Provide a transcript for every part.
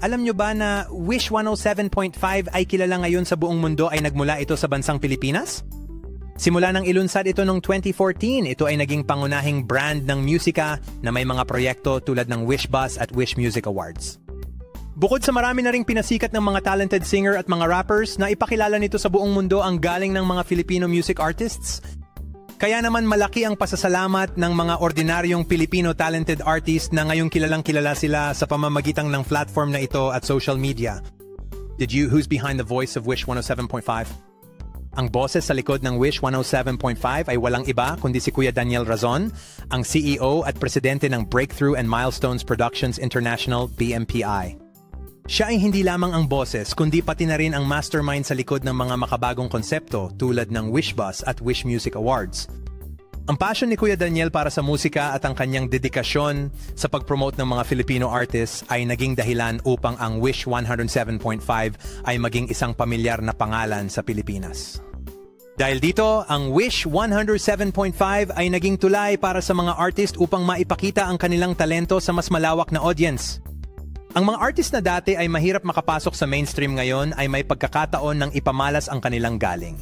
alam nyo ba na Wish 107.5 ay kilala ngayon sa buong mundo ay nagmula ito sa bansang Pilipinas? Simula nang ilunsad ito noong 2014, ito ay naging pangunahing brand ng musika na may mga proyekto tulad ng Wish Bus at Wish Music Awards. Bukod sa marami na ring pinasikat ng mga talented singer at mga rappers na ipakilala nito sa buong mundo ang galing ng mga Filipino music artists, kaya naman malaki ang pasasalamat ng mga ordinaryong Filipino talented artist na ngayong kilalang kilala sila sa pamamagitan ng platform na ito at social media. Who's behind the voice of Wish 107.5? Ang boses sa likod ng Wish 107.5 ay walang iba kundi si Kuya Daniel Razon, ang CEO at presidente ng Breakthrough and Milestones Productions International, BMPI. Siya ay hindi lamang ang boses kundi pati na rin ang mastermind sa likod ng mga makabagong konsepto tulad ng Wish Bus at Wish Music Awards. Ang passion ni Kuya Daniel para sa musika at ang kanyang dedikasyon sa pag-promote ng mga Filipino artists ay naging dahilan upang ang Wish 107.5 ay maging isang pamilyar na pangalan sa Pilipinas. Dahil dito, ang Wish 107.5 ay naging tulay para sa mga artist upang maipakita ang kanilang talento sa mas malawak na audience. Ang mga artist na dati ay mahirap makapasok sa mainstream ngayon ay may pagkakataon ng ipamalas ang kanilang galing.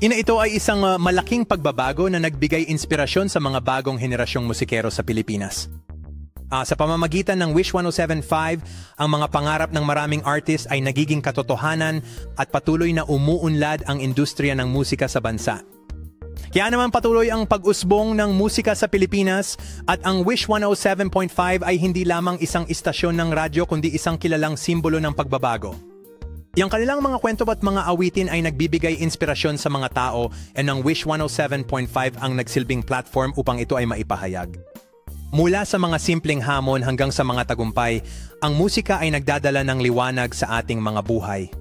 Ito ay isang malaking pagbabago na nagbigay inspirasyon sa mga bagong henerasyong musikero sa Pilipinas. Sa pamamagitan ng Wish 107.5, ang mga pangarap ng maraming artist ay nagiging katotohanan at patuloy na umuunlad ang industriya ng musika sa bansa. Kaya naman patuloy ang pag-usbong ng musika sa Pilipinas at ang Wish 107.5 ay hindi lamang isang istasyon ng radyo kundi isang kilalang simbolo ng pagbabago. Yang kanilang mga kwento at mga awitin ay nagbibigay inspirasyon sa mga tao at ang Wish 107.5 ang nagsilbing platform upang ito ay maipahayag. Mula sa mga simpleng hamon hanggang sa mga tagumpay, ang musika ay nagdadala ng liwanag sa ating mga buhay.